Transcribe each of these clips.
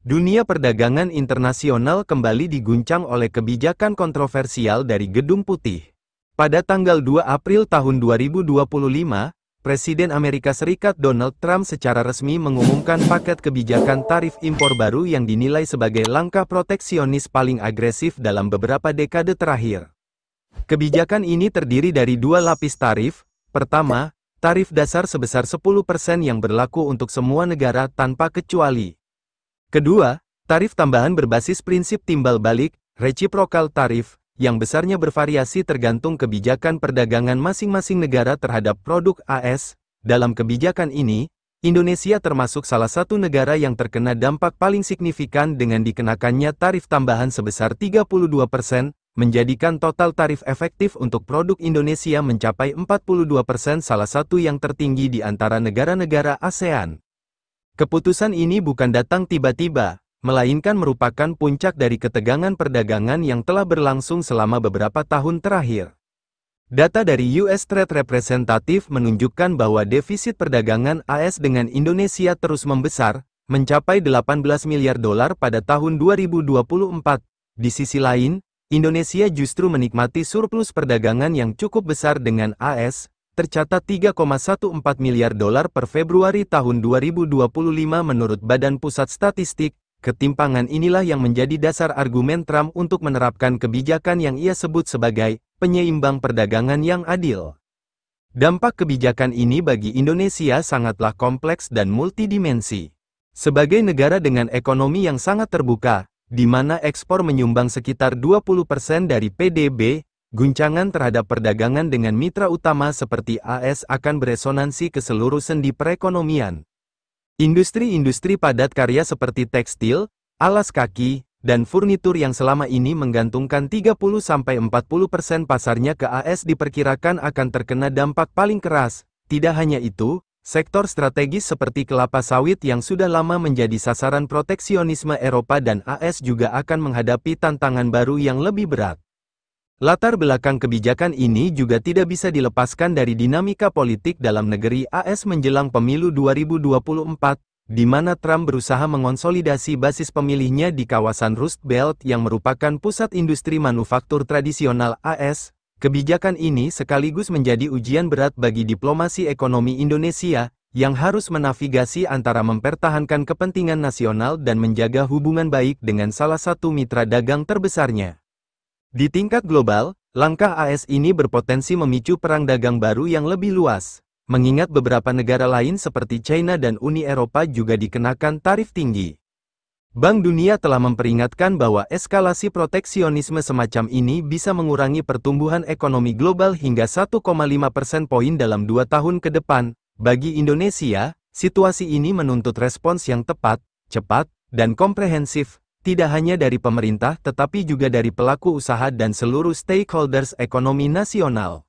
Dunia perdagangan internasional kembali diguncang oleh kebijakan kontroversial dari Gedung Putih. Pada tanggal 2 April tahun 2025, Presiden Amerika Serikat Donald Trump secara resmi mengumumkan paket kebijakan tarif impor baru yang dinilai sebagai langkah proteksionis paling agresif dalam beberapa dekade terakhir. Kebijakan ini terdiri dari dua lapis tarif. Pertama, tarif dasar sebesar 10% yang berlaku untuk semua negara tanpa kecuali. Kedua, tarif tambahan berbasis prinsip timbal balik, reciprocal tariff, yang besarnya bervariasi tergantung kebijakan perdagangan masing-masing negara terhadap produk AS. Dalam kebijakan ini, Indonesia termasuk salah satu negara yang terkena dampak paling signifikan dengan dikenakannya tarif tambahan sebesar 32%, menjadikan total tarif efektif untuk produk Indonesia mencapai 42%, salah satu yang tertinggi di antara negara-negara ASEAN. Keputusan ini bukan datang tiba-tiba, melainkan merupakan puncak dari ketegangan perdagangan yang telah berlangsung selama beberapa tahun terakhir. Data dari US Trade Representative menunjukkan bahwa defisit perdagangan AS dengan Indonesia terus membesar, mencapai 18 miliar dolar pada tahun 2024. Di sisi lain, Indonesia justru menikmati surplus perdagangan yang cukup besar dengan AS, tercatat 3,14 miliar dolar per Februari tahun 2025 menurut Badan Pusat Statistik. Ketimpangan inilah yang menjadi dasar argumen Trump untuk menerapkan kebijakan yang ia sebut sebagai penyeimbang perdagangan yang adil. Dampak kebijakan ini bagi Indonesia sangatlah kompleks dan multidimensi. Sebagai negara dengan ekonomi yang sangat terbuka, di mana ekspor menyumbang sekitar 20% dari PDB, guncangan terhadap perdagangan dengan mitra utama seperti AS akan beresonansi ke seluruh sendi perekonomian. Industri-industri padat karya seperti tekstil, alas kaki, dan furnitur yang selama ini menggantungkan 30-40% pasarnya ke AS diperkirakan akan terkena dampak paling keras. Tidak hanya itu, sektor strategis seperti kelapa sawit yang sudah lama menjadi sasaran proteksionisme Eropa dan AS juga akan menghadapi tantangan baru yang lebih berat. Latar belakang kebijakan ini juga tidak bisa dilepaskan dari dinamika politik dalam negeri AS menjelang pemilu 2024, di mana Trump berusaha mengonsolidasi basis pemilihnya di kawasan Rust Belt yang merupakan pusat industri manufaktur tradisional AS. Kebijakan ini sekaligus menjadi ujian berat bagi diplomasi ekonomi Indonesia, yang harus menavigasi antara mempertahankan kepentingan nasional dan menjaga hubungan baik dengan salah satu mitra dagang terbesarnya. Di tingkat global, langkah AS ini berpotensi memicu perang dagang baru yang lebih luas, mengingat beberapa negara lain seperti China dan Uni Eropa juga dikenakan tarif tinggi. Bank Dunia telah memperingatkan bahwa eskalasi proteksionisme semacam ini bisa mengurangi pertumbuhan ekonomi global hingga 1,5% poin dalam 2 tahun ke depan. Bagi Indonesia, situasi ini menuntut respons yang tepat, cepat, dan komprehensif, tidak hanya dari pemerintah tetapi juga dari pelaku usaha dan seluruh stakeholders ekonomi nasional.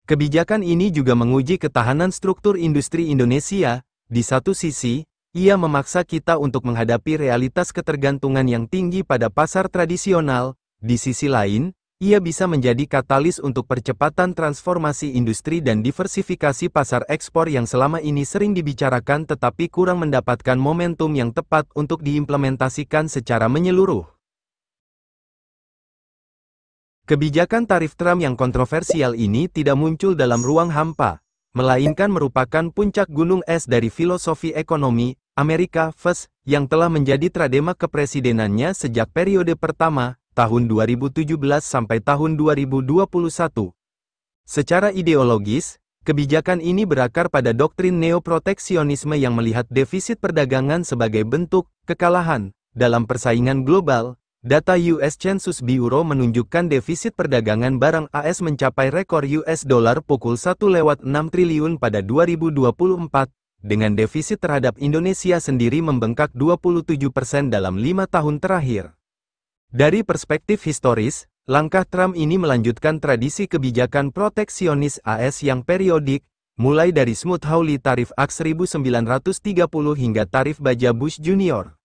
Kebijakan ini juga menguji ketahanan struktur industri Indonesia. Di satu sisi, ia memaksa kita untuk menghadapi realitas ketergantungan yang tinggi pada pasar tradisional. Di sisi lain, ia bisa menjadi katalis untuk percepatan transformasi industri dan diversifikasi pasar ekspor yang selama ini sering dibicarakan tetapi kurang mendapatkan momentum yang tepat untuk diimplementasikan secara menyeluruh. Kebijakan tarif Trump yang kontroversial ini tidak muncul dalam ruang hampa, melainkan merupakan puncak gunung es dari filosofi ekonomi Amerika First yang telah menjadi tradema kepresidenannya sejak periode pertama, tahun 2017 sampai tahun 2021. Secara ideologis, kebijakan ini berakar pada doktrin neoproteksionisme yang melihat defisit perdagangan sebagai bentuk kekalahan dalam persaingan global. Data US Census Bureau menunjukkan defisit perdagangan barang AS mencapai rekor US dollar pukul 1,6 triliun pada 2024, dengan defisit terhadap Indonesia sendiri membengkak 27% dalam 5 tahun terakhir. Dari perspektif historis, langkah Trump ini melanjutkan tradisi kebijakan proteksionis AS yang periodik, mulai dari Smoot-Hawley Tarif Act 1930 hingga tarif baja Bush Jr.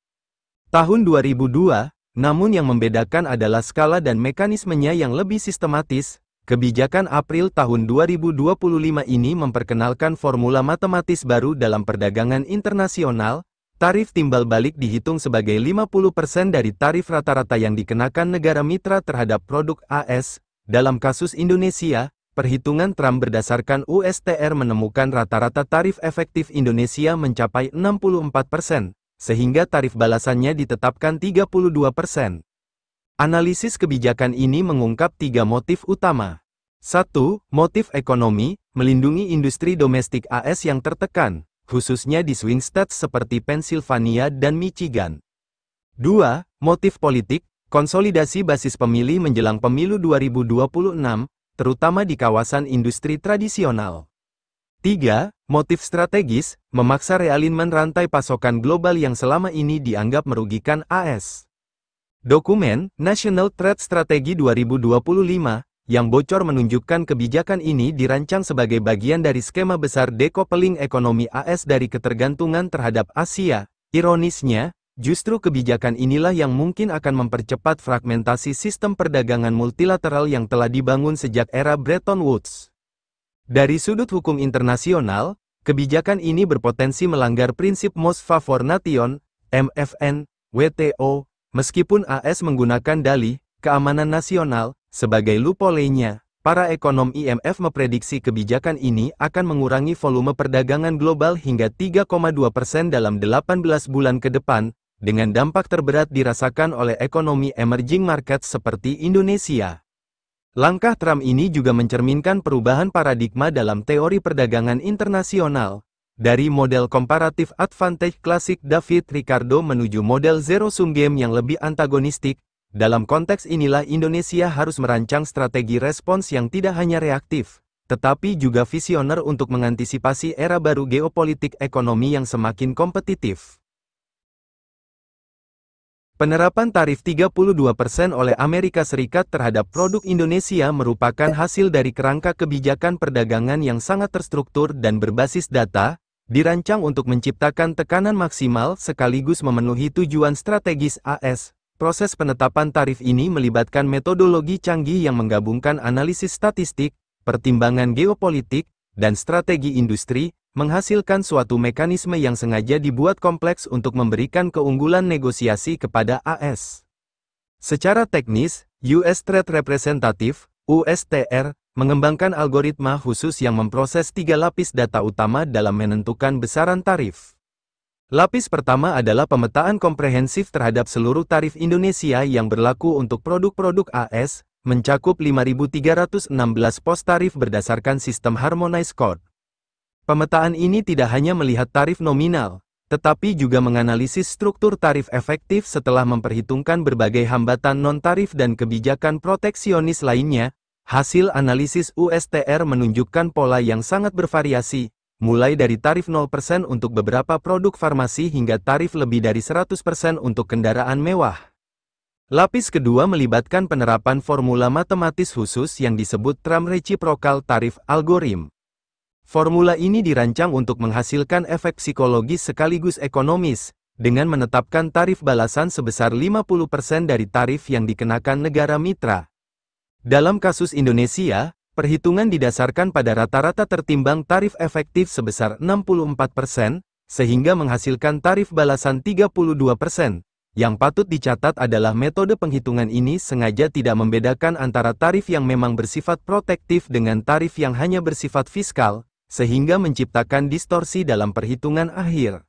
tahun 2002, namun yang membedakan adalah skala dan mekanismenya yang lebih sistematis. Kebijakan April tahun 2025 ini memperkenalkan formula matematis baru dalam perdagangan internasional. Tarif timbal balik dihitung sebagai 50% dari tarif rata-rata yang dikenakan negara mitra terhadap produk AS. Dalam kasus Indonesia, perhitungan Trump berdasarkan USTR menemukan rata-rata tarif efektif Indonesia mencapai 64%, sehingga tarif balasannya ditetapkan 32%. Analisis kebijakan ini mengungkap 3 motif utama. 1. Motif ekonomi, melindungi industri domestik AS yang tertekan, khususnya di swing states seperti Pennsylvania dan Michigan. 2. Motif politik, konsolidasi basis pemilih menjelang pemilu 2026, terutama di kawasan industri tradisional. 3. Motif strategis, memaksa realignment rantai pasokan global yang selama ini dianggap merugikan AS. Dokumen National Trade Strategy 2025 yang bocor menunjukkan kebijakan ini dirancang sebagai bagian dari skema besar decoupling ekonomi AS dari ketergantungan terhadap Asia. Ironisnya, justru kebijakan inilah yang mungkin akan mempercepat fragmentasi sistem perdagangan multilateral yang telah dibangun sejak era Bretton Woods. Dari sudut hukum internasional, kebijakan ini berpotensi melanggar prinsip Most Favored Nation, MFN, WTO, meskipun AS menggunakan dalih keamanan nasional sebagai loophole-nya. Para ekonom IMF memprediksi kebijakan ini akan mengurangi volume perdagangan global hingga 3,2% dalam 18 bulan ke depan, dengan dampak terberat dirasakan oleh ekonomi emerging market seperti Indonesia. Langkah Trump ini juga mencerminkan perubahan paradigma dalam teori perdagangan internasional, dari model comparative advantage klasik David Ricardo menuju model zero-sum game yang lebih antagonistik. Dalam konteks inilah Indonesia harus merancang strategi respons yang tidak hanya reaktif, tetapi juga visioner untuk mengantisipasi era baru geopolitik ekonomi yang semakin kompetitif. Penerapan tarif 32% oleh Amerika Serikat terhadap produk Indonesia merupakan hasil dari kerangka kebijakan perdagangan yang sangat terstruktur dan berbasis data, dirancang untuk menciptakan tekanan maksimal sekaligus memenuhi tujuan strategis AS. Proses penetapan tarif ini melibatkan metodologi canggih yang menggabungkan analisis statistik, pertimbangan geopolitik, dan strategi industri, menghasilkan suatu mekanisme yang sengaja dibuat kompleks untuk memberikan keunggulan negosiasi kepada AS. Secara teknis, US Trade Representative, USTR, mengembangkan algoritma khusus yang memproses 3 lapis data utama dalam menentukan besaran tarif. Lapis pertama adalah pemetaan komprehensif terhadap seluruh tarif Indonesia yang berlaku untuk produk-produk AS, mencakup 5.316 pos tarif berdasarkan sistem Harmonized Code. Pemetaan ini tidak hanya melihat tarif nominal, tetapi juga menganalisis struktur tarif efektif setelah memperhitungkan berbagai hambatan non-tarif dan kebijakan proteksionis lainnya. Hasil analisis USTR menunjukkan pola yang sangat bervariasi, mulai dari tarif 0% untuk beberapa produk farmasi hingga tarif lebih dari 100% untuk kendaraan mewah. Lapis kedua melibatkan penerapan formula matematis khusus yang disebut Trump Reciprocal Tariff Algorithm. Formula ini dirancang untuk menghasilkan efek psikologis sekaligus ekonomis, dengan menetapkan tarif balasan sebesar 50% dari tarif yang dikenakan negara mitra. Dalam kasus Indonesia, perhitungan didasarkan pada rata-rata tertimbang tarif efektif sebesar 64%, sehingga menghasilkan tarif balasan 32%. Yang patut dicatat adalah metode penghitungan ini sengaja tidak membedakan antara tarif yang memang bersifat protektif dengan tarif yang hanya bersifat fiskal, sehingga menciptakan distorsi dalam perhitungan akhir.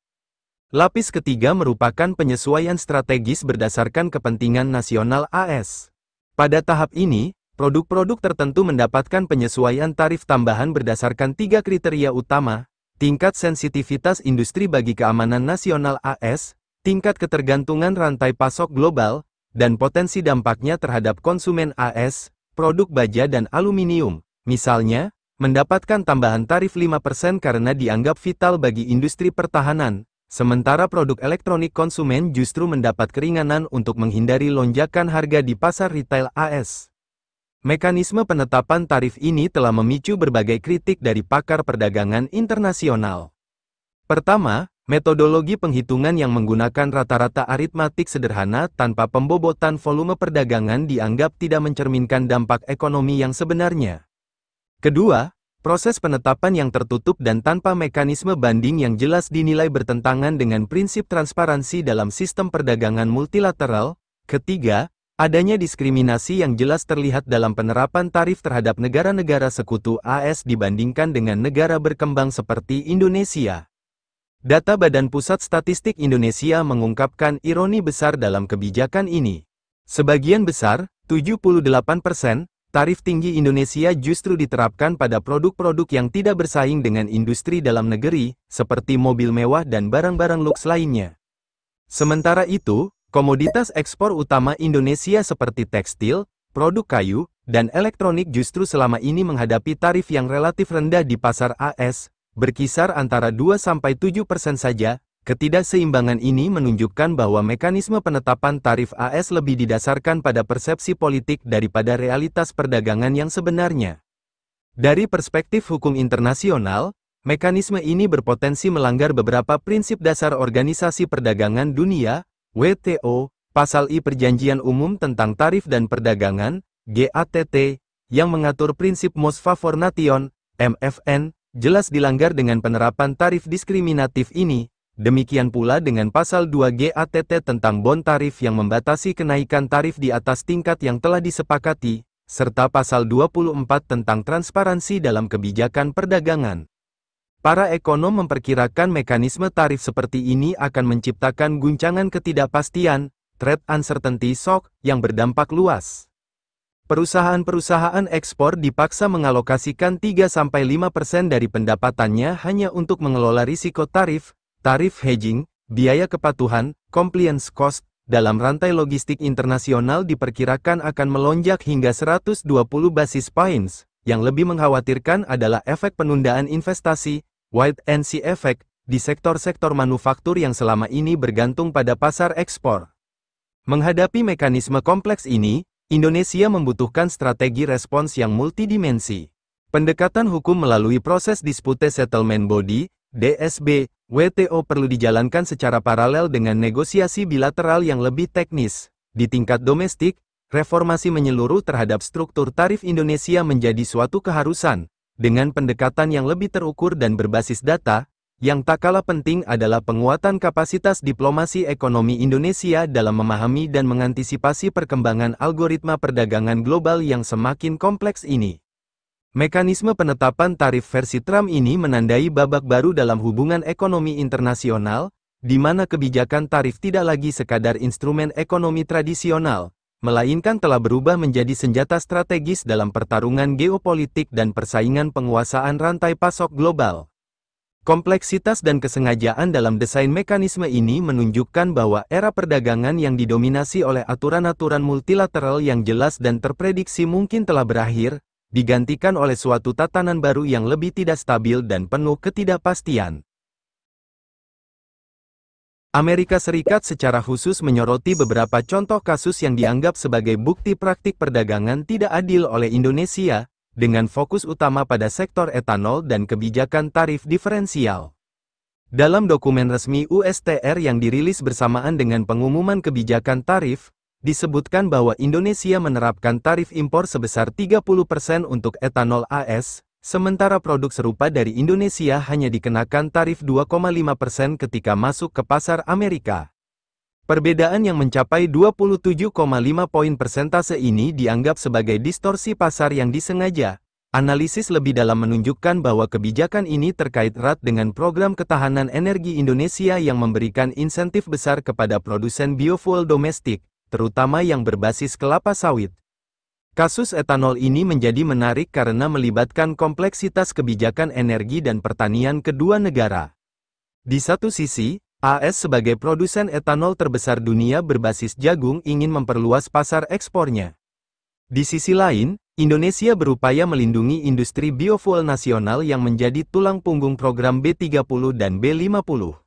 Lapis ketiga merupakan penyesuaian strategis berdasarkan kepentingan nasional AS. Pada tahap ini, produk-produk tertentu mendapatkan penyesuaian tarif tambahan berdasarkan 3 kriteria utama: tingkat sensitivitas industri bagi keamanan nasional AS, tingkat ketergantungan rantai pasok global, dan potensi dampaknya terhadap konsumen AS. Produk baja dan aluminium, misalnya, mendapatkan tambahan tarif 5% karena dianggap vital bagi industri pertahanan, sementara produk elektronik konsumen justru mendapat keringanan untuk menghindari lonjakan harga di pasar retail AS. Mekanisme penetapan tarif ini telah memicu berbagai kritik dari pakar perdagangan internasional. Pertama, metodologi penghitungan yang menggunakan rata-rata aritmatik sederhana tanpa pembobotan volume perdagangan dianggap tidak mencerminkan dampak ekonomi yang sebenarnya. Kedua, Proses penetapan yang tertutup dan tanpa mekanisme banding yang jelas dinilai bertentangan dengan prinsip transparansi dalam sistem perdagangan multilateral. Ketiga, adanya diskriminasi yang jelas terlihat dalam penerapan tarif terhadap negara-negara sekutu AS dibandingkan dengan negara berkembang seperti Indonesia. Data Badan Pusat Statistik Indonesia mengungkapkan ironi besar dalam kebijakan ini. Sebagian besar, 78%, tarif tinggi Indonesia justru diterapkan pada produk-produk yang tidak bersaing dengan industri dalam negeri, seperti mobil mewah dan barang-barang luks lainnya. Sementara itu, komoditas ekspor utama Indonesia seperti tekstil, produk kayu, dan elektronik justru selama ini menghadapi tarif yang relatif rendah di pasar AS, berkisar antara 2–7% saja. Ketidakseimbangan ini menunjukkan bahwa mekanisme penetapan tarif AS lebih didasarkan pada persepsi politik daripada realitas perdagangan yang sebenarnya. Dari perspektif hukum internasional, mekanisme ini berpotensi melanggar beberapa prinsip dasar Organisasi Perdagangan Dunia, WTO, Pasal I Perjanjian Umum tentang Tarif dan Perdagangan, GATT, yang mengatur prinsip Most Favored Nation, MFN, jelas dilanggar dengan penerapan tarif diskriminatif ini. Demikian pula dengan Pasal 2 GATT tentang bon tarif yang membatasi kenaikan tarif di atas tingkat yang telah disepakati, serta Pasal 24 tentang transparansi dalam kebijakan perdagangan. Para ekonom memperkirakan mekanisme tarif seperti ini akan menciptakan guncangan ketidakpastian, trade uncertainty shock, yang berdampak luas. Perusahaan-perusahaan ekspor dipaksa mengalokasikan 3–5% dari pendapatannya hanya untuk mengelola risiko tarif hedging, biaya kepatuhan, compliance cost, dalam rantai logistik internasional diperkirakan akan melonjak hingga 120 basis points. Yang lebih mengkhawatirkan adalah efek penundaan investasi, wait and see effect, di sektor-sektor manufaktur yang selama ini bergantung pada pasar ekspor. Menghadapi mekanisme kompleks ini, Indonesia membutuhkan strategi respons yang multidimensi. Pendekatan hukum melalui proses Dispute Settlement Body, DSB, WTO perlu dijalankan secara paralel dengan negosiasi bilateral yang lebih teknis. Di tingkat domestik, reformasi menyeluruh terhadap struktur tarif Indonesia menjadi suatu keharusan. Dengan pendekatan yang lebih terukur dan berbasis data, yang tak kalah penting adalah penguatan kapasitas diplomasi ekonomi Indonesia dalam memahami dan mengantisipasi perkembangan algoritma perdagangan global yang semakin kompleks ini. Mekanisme penetapan tarif versi Trump ini menandai babak baru dalam hubungan ekonomi internasional, di mana kebijakan tarif tidak lagi sekadar instrumen ekonomi tradisional, melainkan telah berubah menjadi senjata strategis dalam pertarungan geopolitik dan persaingan penguasaan rantai pasok global. Kompleksitas dan kesengajaan dalam desain mekanisme ini menunjukkan bahwa era perdagangan yang didominasi oleh aturan-aturan multilateral yang jelas dan terprediksi mungkin telah berakhir, digantikan oleh suatu tatanan baru yang lebih tidak stabil dan penuh ketidakpastian. Amerika Serikat secara khusus menyoroti beberapa contoh kasus yang dianggap sebagai bukti praktik perdagangan tidak adil oleh Indonesia, dengan fokus utama pada sektor etanol dan kebijakan tarif diferensial. Dalam dokumen resmi USTR yang dirilis bersamaan dengan pengumuman kebijakan tarif, disebutkan bahwa Indonesia menerapkan tarif impor sebesar 30% untuk etanol AS, sementara produk serupa dari Indonesia hanya dikenakan tarif 2,5% ketika masuk ke pasar Amerika. Perbedaan yang mencapai 27,5 poin persentase ini dianggap sebagai distorsi pasar yang disengaja. Analisis lebih dalam menunjukkan bahwa kebijakan ini terkait erat dengan program ketahanan energi Indonesia yang memberikan insentif besar kepada produsen biofuel domestik, terutama yang berbasis kelapa sawit. Kasus etanol ini menjadi menarik karena melibatkan kompleksitas kebijakan energi dan pertanian kedua negara. Di satu sisi, AS sebagai produsen etanol terbesar dunia berbasis jagung ingin memperluas pasar ekspornya. Di sisi lain, Indonesia berupaya melindungi industri biofuel nasional yang menjadi tulang punggung program B30 dan B50.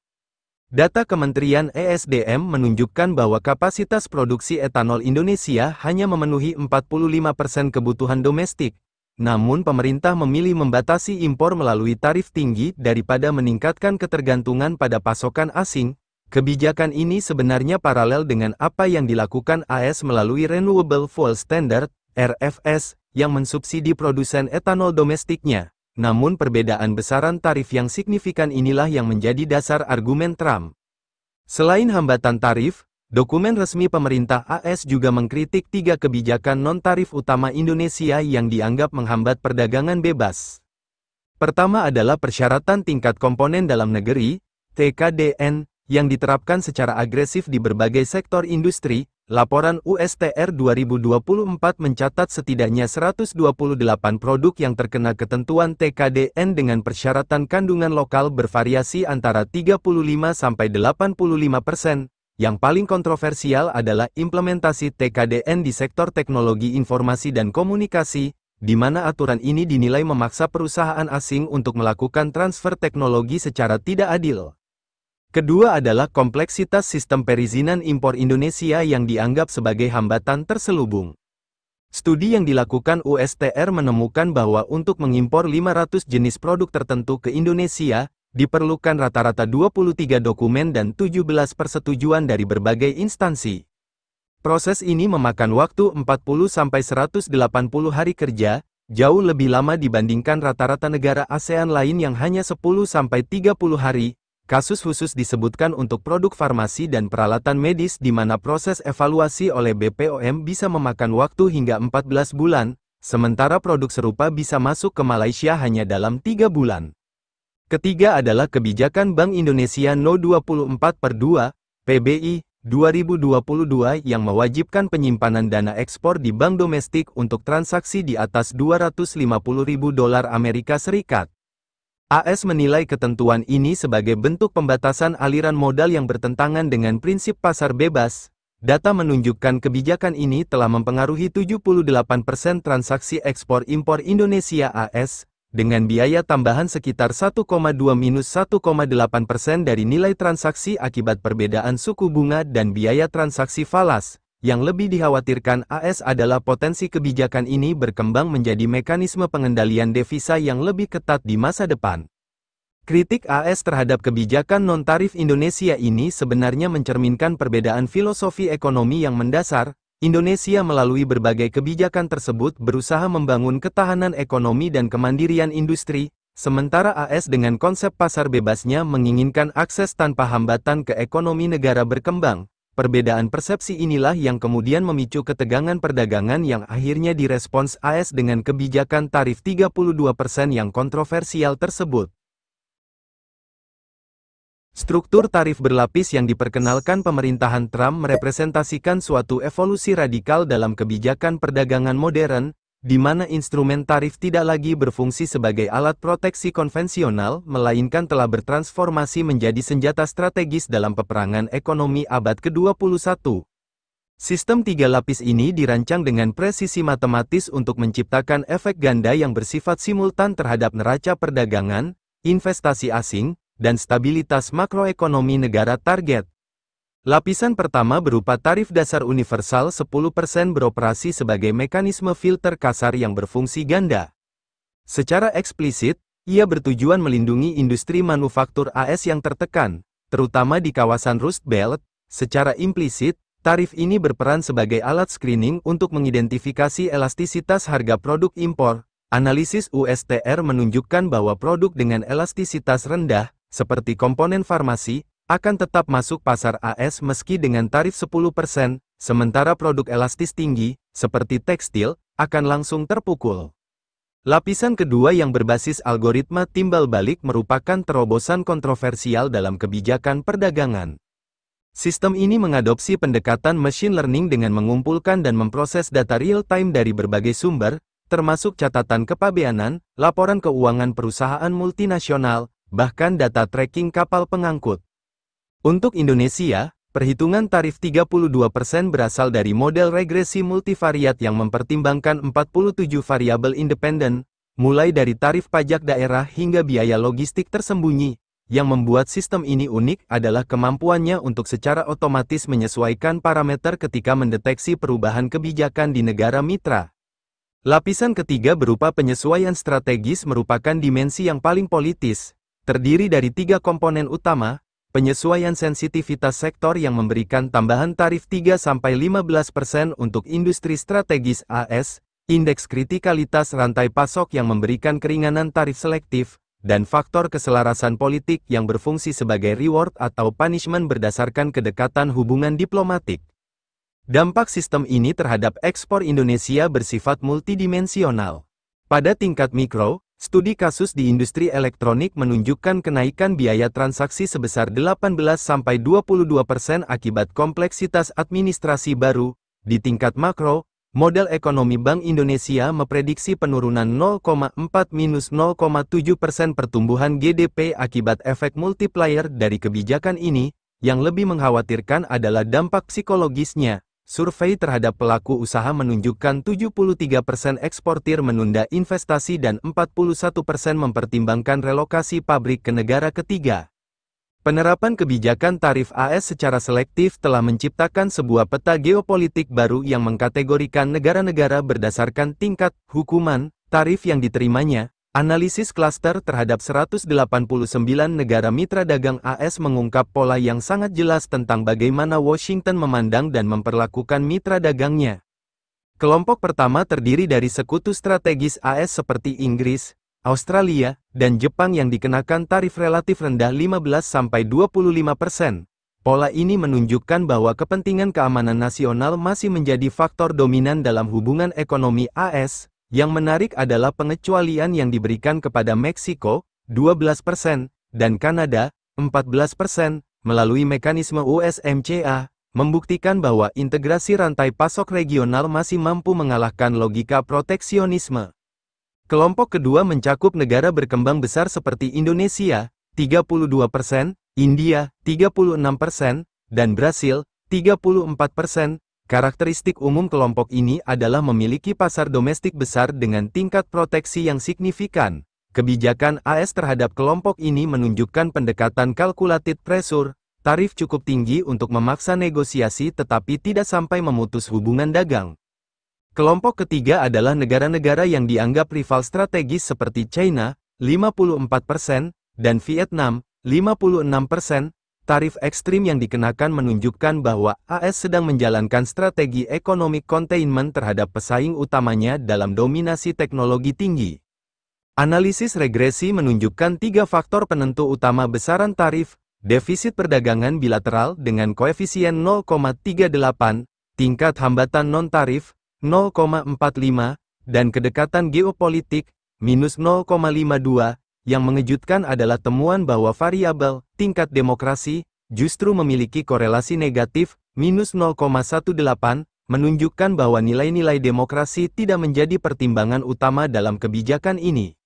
Data Kementerian ESDM menunjukkan bahwa kapasitas produksi etanol Indonesia hanya memenuhi 45% kebutuhan domestik. Namun pemerintah memilih membatasi impor melalui tarif tinggi daripada meningkatkan ketergantungan pada pasokan asing. Kebijakan ini sebenarnya paralel dengan apa yang dilakukan AS melalui Renewable Fuel Standard, RFS, yang mensubsidi produsen etanol domestiknya. namun perbedaan besaran tarif yang signifikan inilah yang menjadi dasar argumen Trump. Selain hambatan tarif, dokumen resmi pemerintah AS juga mengkritik 3 kebijakan non-tarif utama Indonesia yang dianggap menghambat perdagangan bebas. Pertama adalah persyaratan tingkat komponen dalam negeri, TKDN, yang diterapkan secara agresif di berbagai sektor industri. Laporan USTR 2024 mencatat setidaknya 128 produk yang terkena ketentuan TKDN dengan persyaratan kandungan lokal bervariasi antara 35–85%. Yang paling kontroversial adalah implementasi TKDN di sektor teknologi informasi dan komunikasi, di mana aturan ini dinilai memaksa perusahaan asing untuk melakukan transfer teknologi secara tidak adil. Kedua adalah kompleksitas sistem perizinan impor Indonesia yang dianggap sebagai hambatan terselubung. Studi yang dilakukan USTR menemukan bahwa untuk mengimpor 500 jenis produk tertentu ke Indonesia, diperlukan rata-rata 23 dokumen dan 17 persetujuan dari berbagai instansi. Proses ini memakan waktu 40–180 hari kerja, jauh lebih lama dibandingkan rata-rata negara ASEAN lain yang hanya 10–30 hari. Kasus khusus disebutkan untuk produk farmasi dan peralatan medis di mana proses evaluasi oleh BPOM bisa memakan waktu hingga 14 bulan, sementara produk serupa bisa masuk ke Malaysia hanya dalam 3 bulan. Ketiga adalah kebijakan Bank Indonesia No. 24/2, PBI, 2022 yang mewajibkan penyimpanan dana ekspor di bank domestik untuk transaksi di atas $250.000 Amerika Serikat. AS menilai ketentuan ini sebagai bentuk pembatasan aliran modal yang bertentangan dengan prinsip pasar bebas. Data menunjukkan kebijakan ini telah mempengaruhi 78% transaksi ekspor-impor Indonesia AS, dengan biaya tambahan sekitar 1,2–1,8% dari nilai transaksi akibat perbedaan suku bunga dan biaya transaksi falas. Yang lebih dikhawatirkan AS adalah potensi kebijakan ini berkembang menjadi mekanisme pengendalian devisa yang lebih ketat di masa depan. Kritik AS terhadap kebijakan non-tarif Indonesia ini sebenarnya mencerminkan perbedaan filosofi ekonomi yang mendasar. Indonesia melalui berbagai kebijakan tersebut berusaha membangun ketahanan ekonomi dan kemandirian industri, sementara AS dengan konsep pasar bebasnya menginginkan akses tanpa hambatan ke ekonomi negara berkembang. Perbedaan persepsi inilah yang kemudian memicu ketegangan perdagangan yang akhirnya direspons AS dengan kebijakan tarif 32% yang kontroversial tersebut. Struktur tarif berlapis yang diperkenalkan pemerintahan Trump merepresentasikan suatu evolusi radikal dalam kebijakan perdagangan modern, di mana instrumen tarif tidak lagi berfungsi sebagai alat proteksi konvensional, melainkan telah bertransformasi menjadi senjata strategis dalam peperangan ekonomi abad ke-21. Sistem 3 lapis ini dirancang dengan presisi matematis untuk menciptakan efek ganda yang bersifat simultan terhadap neraca perdagangan, investasi asing, dan stabilitas makroekonomi negara target. Lapisan pertama berupa tarif dasar universal 10% beroperasi sebagai mekanisme filter kasar yang berfungsi ganda. Secara eksplisit, ia bertujuan melindungi industri manufaktur AS yang tertekan, terutama di kawasan Rust Belt. Secara implisit, tarif ini berperan sebagai alat screening untuk mengidentifikasi elastisitas harga produk impor. Analisis USTR menunjukkan bahwa produk dengan elastisitas rendah, seperti komponen farmasi, akan tetap masuk pasar AS meski dengan tarif 10%, sementara produk elastis tinggi, seperti tekstil, akan langsung terpukul. Lapisan kedua yang berbasis algoritma timbal balik merupakan terobosan kontroversial dalam kebijakan perdagangan. Sistem ini mengadopsi pendekatan machine learning dengan mengumpulkan dan memproses data real-time dari berbagai sumber, termasuk catatan kepabeanan, laporan keuangan perusahaan multinasional, bahkan data tracking kapal pengangkut. Untuk Indonesia, perhitungan tarif 32% berasal dari model regresi multivariat yang mempertimbangkan 47 variabel independen, mulai dari tarif pajak daerah hingga biaya logistik tersembunyi. Yang membuat sistem ini unik adalah kemampuannya untuk secara otomatis menyesuaikan parameter ketika mendeteksi perubahan kebijakan di negara mitra. Lapisan ketiga berupa penyesuaian strategis merupakan dimensi yang paling politis, terdiri dari 3 komponen utama. Penyesuaian sensitivitas sektor yang memberikan tambahan tarif 3–15% untuk industri strategis AS, indeks kritikalitas rantai pasok yang memberikan keringanan tarif selektif, dan faktor keselarasan politik yang berfungsi sebagai reward atau punishment berdasarkan kedekatan hubungan diplomatik. Dampak sistem ini terhadap ekspor Indonesia bersifat multidimensional. Pada tingkat mikro, studi kasus di industri elektronik menunjukkan kenaikan biaya transaksi sebesar 18-22% akibat kompleksitas administrasi baru. Di tingkat makro, model ekonomi Bank Indonesia memprediksi penurunan 0,4-0,7% pertumbuhan GDP akibat efek multiplier dari kebijakan ini. Yang lebih mengkhawatirkan adalah dampak psikologisnya. Survei terhadap pelaku usaha menunjukkan 73% eksportir menunda investasi dan 41% mempertimbangkan relokasi pabrik ke negara ketiga. Penerapan kebijakan tarif AS secara selektif telah menciptakan sebuah peta geopolitik baru yang mengkategorikan negara-negara berdasarkan tingkat hukuman tarif yang diterimanya. Analisis klaster terhadap 189 negara mitra dagang AS mengungkap pola yang sangat jelas tentang bagaimana Washington memandang dan memperlakukan mitra dagangnya. Kelompok pertama terdiri dari sekutu strategis AS seperti Inggris, Australia, dan Jepang yang dikenakan tarif relatif rendah 15-25%. Pola ini menunjukkan bahwa kepentingan keamanan nasional masih menjadi faktor dominan dalam hubungan ekonomi AS. Yang menarik adalah pengecualian yang diberikan kepada Meksiko, 12%, dan Kanada, 14%, melalui mekanisme USMCA, membuktikan bahwa integrasi rantai pasok regional masih mampu mengalahkan logika proteksionisme. Kelompok kedua mencakup negara berkembang besar seperti Indonesia, 32%, India, 36%, dan Brasil, 34%. Karakteristik umum kelompok ini adalah memiliki pasar domestik besar dengan tingkat proteksi yang signifikan. Kebijakan AS terhadap kelompok ini menunjukkan pendekatan calculated pressure, tarif cukup tinggi untuk memaksa negosiasi tetapi tidak sampai memutus hubungan dagang. Kelompok ketiga adalah negara-negara yang dianggap rival strategis seperti China, 54%, dan Vietnam, 56%. Tarif ekstrim yang dikenakan menunjukkan bahwa AS sedang menjalankan strategi economic containment terhadap pesaing utamanya dalam dominasi teknologi tinggi. Analisis regresi menunjukkan tiga faktor penentu utama besaran tarif: defisit perdagangan bilateral dengan koefisien 0,38, tingkat hambatan non-tarif 0,45, dan kedekatan geopolitik minus 0,52. Yang mengejutkan adalah temuan bahwa variabel tingkat demokrasi justru memiliki korelasi negatif minus 0,18, menunjukkan bahwa nilai-nilai demokrasi tidak menjadi pertimbangan utama dalam kebijakan ini.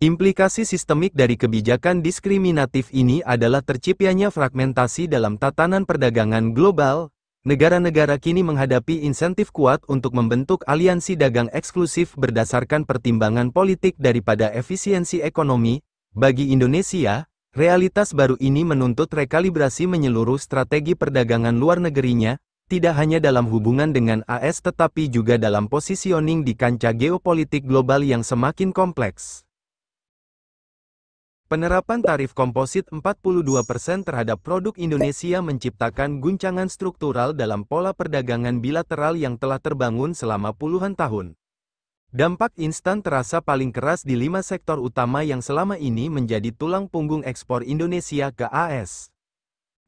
Implikasi sistemik dari kebijakan diskriminatif ini adalah terciptanya fragmentasi dalam tatanan perdagangan global. Negara-negara kini menghadapi insentif kuat untuk membentuk aliansi dagang eksklusif berdasarkan pertimbangan politik daripada efisiensi ekonomi. Bagi Indonesia, realitas baru ini menuntut rekalibrasi menyeluruh strategi perdagangan luar negerinya, tidak hanya dalam hubungan dengan AS tetapi juga dalam positioning di kancah geopolitik global yang semakin kompleks. Penerapan tarif komposit 42% terhadap produk Indonesia menciptakan guncangan struktural dalam pola perdagangan bilateral yang telah terbangun selama puluhan tahun. Dampak instan terasa paling keras di 5 sektor utama yang selama ini menjadi tulang punggung ekspor Indonesia ke AS.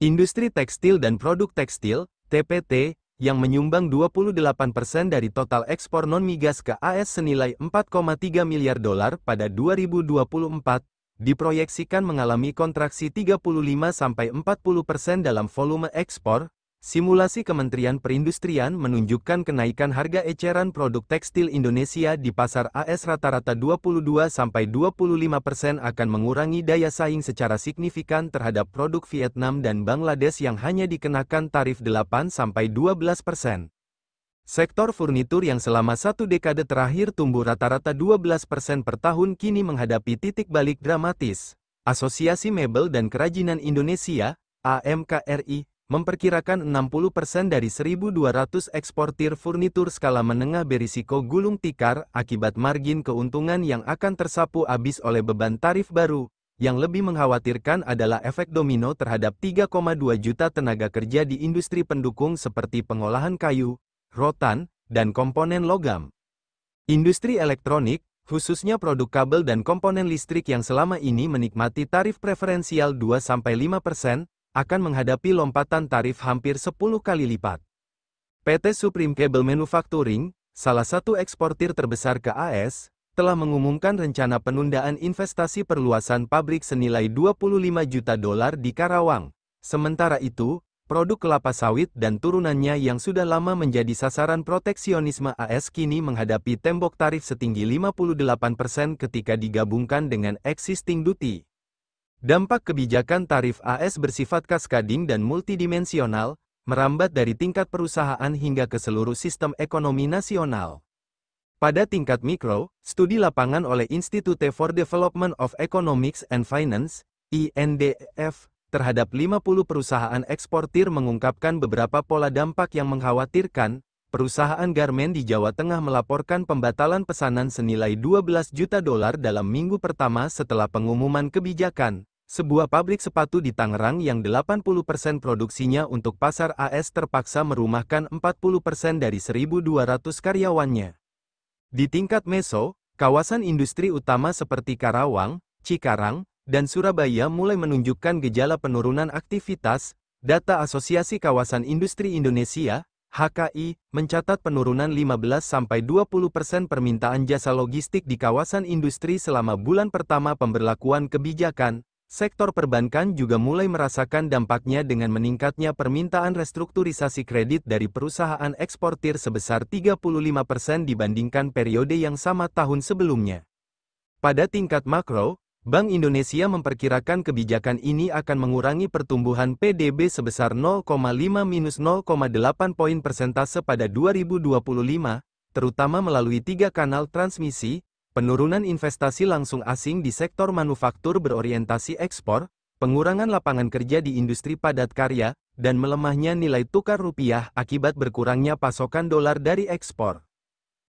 Industri tekstil dan produk tekstil, TPT, yang menyumbang 28% dari total ekspor non-migas ke AS senilai $4,3 miliar pada 2024, diproyeksikan mengalami kontraksi 35-40% dalam volume ekspor. Simulasi Kementerian Perindustrian menunjukkan kenaikan harga eceran produk tekstil Indonesia di pasar AS rata-rata 22-25% akan mengurangi daya saing secara signifikan terhadap produk Vietnam dan Bangladesh yang hanya dikenakan tarif 8-12%. Sektor furnitur yang selama satu dekade terakhir tumbuh rata-rata 12% per tahun kini menghadapi titik balik dramatis. Asosiasi Mebel dan Kerajinan Indonesia, AMKRI, memperkirakan 60% dari 1.200 eksportir furnitur skala menengah berisiko gulung tikar akibat margin keuntungan yang akan tersapu habis oleh beban tarif baru. Yang lebih mengkhawatirkan adalah efek domino terhadap 3,2 juta tenaga kerja di industri pendukung seperti pengolahan kayu, rotan, dan komponen logam. Industri elektronik, khususnya produk kabel dan komponen listrik yang selama ini menikmati tarif preferensial 2-5%, akan menghadapi lompatan tarif hampir 10 kali lipat. PT Supreme Cable Manufacturing, salah satu eksportir terbesar ke AS, telah mengumumkan rencana penundaan investasi perluasan pabrik senilai $25 juta di Karawang. Sementara itu, produk kelapa sawit dan turunannya yang sudah lama menjadi sasaran proteksionisme AS kini menghadapi tembok tarif setinggi 58% ketika digabungkan dengan existing duty. Dampak kebijakan tarif AS bersifat cascading dan multidimensional, merambat dari tingkat perusahaan hingga ke seluruh sistem ekonomi nasional. Pada tingkat mikro, studi lapangan oleh Institute for Development of Economics and Finance, INDEF, terhadap 50 perusahaan eksportir mengungkapkan beberapa pola dampak yang mengkhawatirkan. Perusahaan garmen di Jawa Tengah melaporkan pembatalan pesanan senilai $12 juta dalam minggu pertama setelah pengumuman kebijakan. Sebuah pabrik sepatu di Tangerang yang 80% produksinya untuk pasar AS terpaksa merumahkan 40% dari 1.200 karyawannya. Di tingkat meso, kawasan industri utama seperti Karawang, Cikarang, dan Surabaya mulai menunjukkan gejala penurunan aktivitas. Data Asosiasi Kawasan Industri Indonesia, HKI, mencatat penurunan 15-20% permintaan jasa logistik di kawasan industri selama bulan pertama pemberlakuan kebijakan. Sektor perbankan juga mulai merasakan dampaknya dengan meningkatnya permintaan restrukturisasi kredit dari perusahaan eksportir sebesar 35% dibandingkan periode yang sama tahun sebelumnya. Pada tingkat makro, Bank Indonesia memperkirakan kebijakan ini akan mengurangi pertumbuhan PDB sebesar 0,5-0,8 poin persentase pada 2025, terutama melalui 3 kanal transmisi, penurunan investasi langsung asing di sektor manufaktur berorientasi ekspor, pengurangan lapangan kerja di industri padat karya, dan melemahnya nilai tukar rupiah akibat berkurangnya pasokan dolar dari ekspor.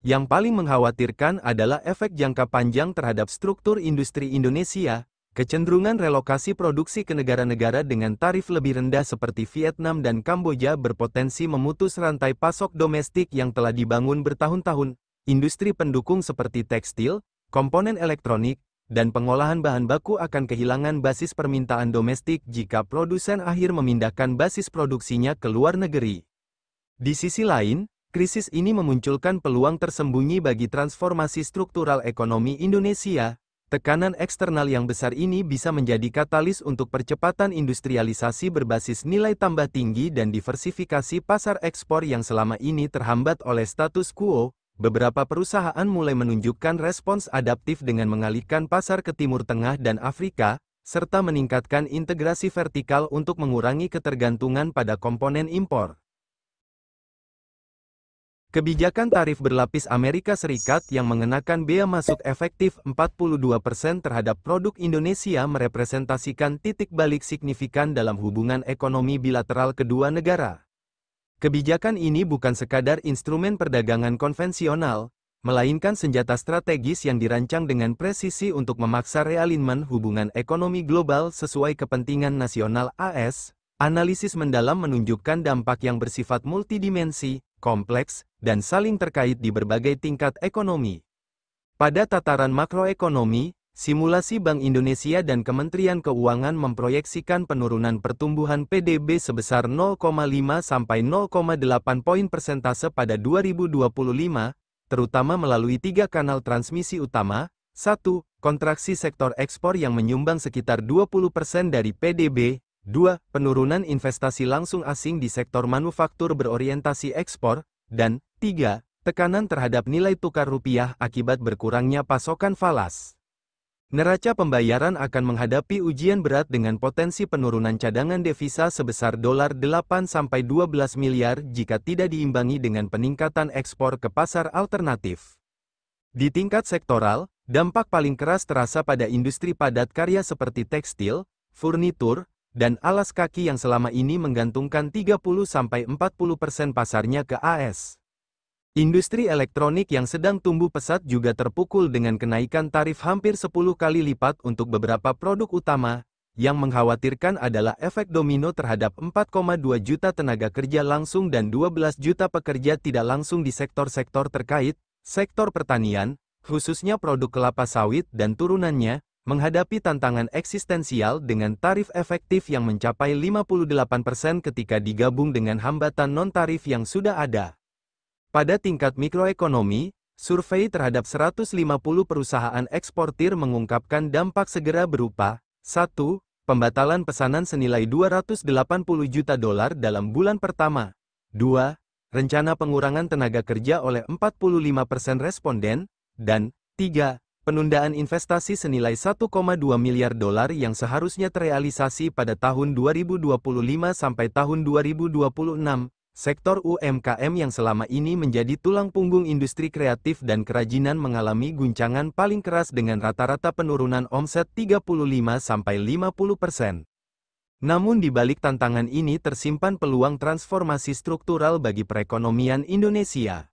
Yang paling mengkhawatirkan adalah efek jangka panjang terhadap struktur industri Indonesia. Kecenderungan relokasi produksi ke negara-negara dengan tarif lebih rendah seperti Vietnam dan Kamboja berpotensi memutus rantai pasok domestik yang telah dibangun bertahun-tahun. Industri pendukung seperti tekstil, komponen elektronik, dan pengolahan bahan baku akan kehilangan basis permintaan domestik jika produsen akhir memindahkan basis produksinya ke luar negeri. Di sisi lain, krisis ini memunculkan peluang tersembunyi bagi transformasi struktural ekonomi Indonesia. Tekanan eksternal yang besar ini bisa menjadi katalis untuk percepatan industrialisasi berbasis nilai tambah tinggi dan diversifikasi pasar ekspor yang selama ini terhambat oleh status quo. Beberapa perusahaan mulai menunjukkan respons adaptif dengan mengalihkan pasar ke Timur Tengah dan Afrika, serta meningkatkan integrasi vertikal untuk mengurangi ketergantungan pada komponen impor. Kebijakan tarif berlapis Amerika Serikat yang mengenakan bea masuk efektif 42% terhadap produk Indonesia merepresentasikan titik balik signifikan dalam hubungan ekonomi bilateral kedua negara. Kebijakan ini bukan sekadar instrumen perdagangan konvensional, melainkan senjata strategis yang dirancang dengan presisi untuk memaksa realignment hubungan ekonomi global sesuai kepentingan nasional AS. Analisis mendalam menunjukkan dampak yang bersifat multidimensi, kompleks, dan saling terkait di berbagai tingkat ekonomi. Pada tataran makroekonomi, simulasi Bank Indonesia dan Kementerian Keuangan memproyeksikan penurunan pertumbuhan PDB sebesar 0,5-0,8 poin persentase pada 2025, terutama melalui 3 kanal transmisi utama. 1. Kontraksi sektor ekspor yang menyumbang sekitar 20% dari PDB. 2. Penurunan investasi langsung asing di sektor manufaktur berorientasi ekspor. Dan 3. Tekanan terhadap nilai tukar rupiah akibat berkurangnya pasokan falas. Neraca pembayaran akan menghadapi ujian berat dengan potensi penurunan cadangan devisa sebesar $8-12 miliar jika tidak diimbangi dengan peningkatan ekspor ke pasar alternatif. Di tingkat sektoral, dampak paling keras terasa pada industri padat karya seperti tekstil, furnitur, dan alas kaki yang selama ini menggantungkan 30-40% pasarnya ke AS. Industri elektronik yang sedang tumbuh pesat juga terpukul dengan kenaikan tarif hampir 10 kali lipat untuk beberapa produk utama. Yang mengkhawatirkan adalah efek domino terhadap 4,2 juta tenaga kerja langsung dan 12 juta pekerja tidak langsung di sektor-sektor terkait. Sektor pertanian, khususnya produk kelapa sawit dan turunannya, menghadapi tantangan eksistensial dengan tarif efektif yang mencapai 58% ketika digabung dengan hambatan non-tarif yang sudah ada. Pada tingkat mikroekonomi, survei terhadap 150 perusahaan eksportir mengungkapkan dampak segera berupa 1. Pembatalan pesanan senilai $280 juta dalam bulan pertama. 2. Rencana pengurangan tenaga kerja oleh 45% responden. Dan 3. Penundaan investasi senilai $1,2 miliar yang seharusnya terrealisasi pada tahun 2025 sampai tahun 2026. Sektor UMKM yang selama ini menjadi tulang punggung industri kreatif dan kerajinan mengalami guncangan paling keras dengan rata-rata penurunan omset 35–50%. Namun di balik tantangan ini tersimpan peluang transformasi struktural bagi perekonomian Indonesia.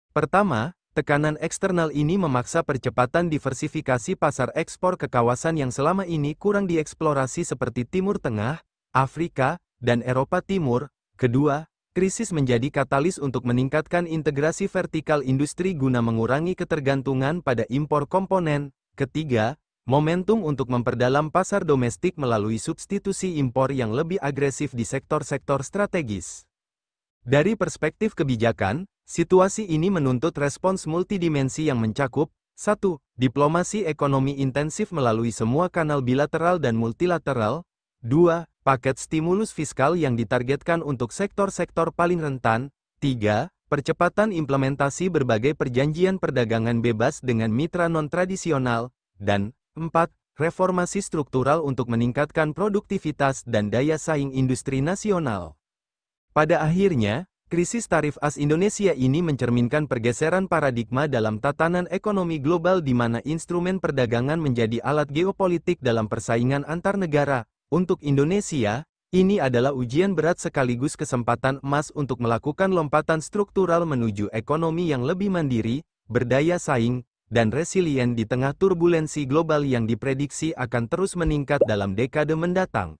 Pertama, tekanan eksternal ini memaksa percepatan diversifikasi pasar ekspor ke kawasan yang selama ini kurang dieksplorasi seperti Timur Tengah, Afrika, dan Eropa Timur. Kedua, krisis menjadi katalis untuk meningkatkan integrasi vertikal industri guna mengurangi ketergantungan pada impor komponen. Ketiga, momentum untuk memperdalam pasar domestik melalui substitusi impor yang lebih agresif di sektor-sektor strategis. Dari perspektif kebijakan, situasi ini menuntut respons multidimensi yang mencakup 1. Diplomasi ekonomi intensif melalui semua kanal bilateral dan multilateral. 2. Paket stimulus fiskal yang ditargetkan untuk sektor-sektor paling rentan. 3. Percepatan implementasi berbagai perjanjian perdagangan bebas dengan mitra non-tradisional. Dan 4. Reformasi struktural untuk meningkatkan produktivitas dan daya saing industri nasional. Pada akhirnya, krisis tarif AS Indonesia ini mencerminkan pergeseran paradigma dalam tatanan ekonomi global di mana instrumen perdagangan menjadi alat geopolitik dalam persaingan antar negara. Untuk Indonesia, ini adalah ujian berat sekaligus kesempatan emas untuk melakukan lompatan struktural menuju ekonomi yang lebih mandiri, berdaya saing, dan resilient di tengah turbulensi global yang diprediksi akan terus meningkat dalam dekade mendatang.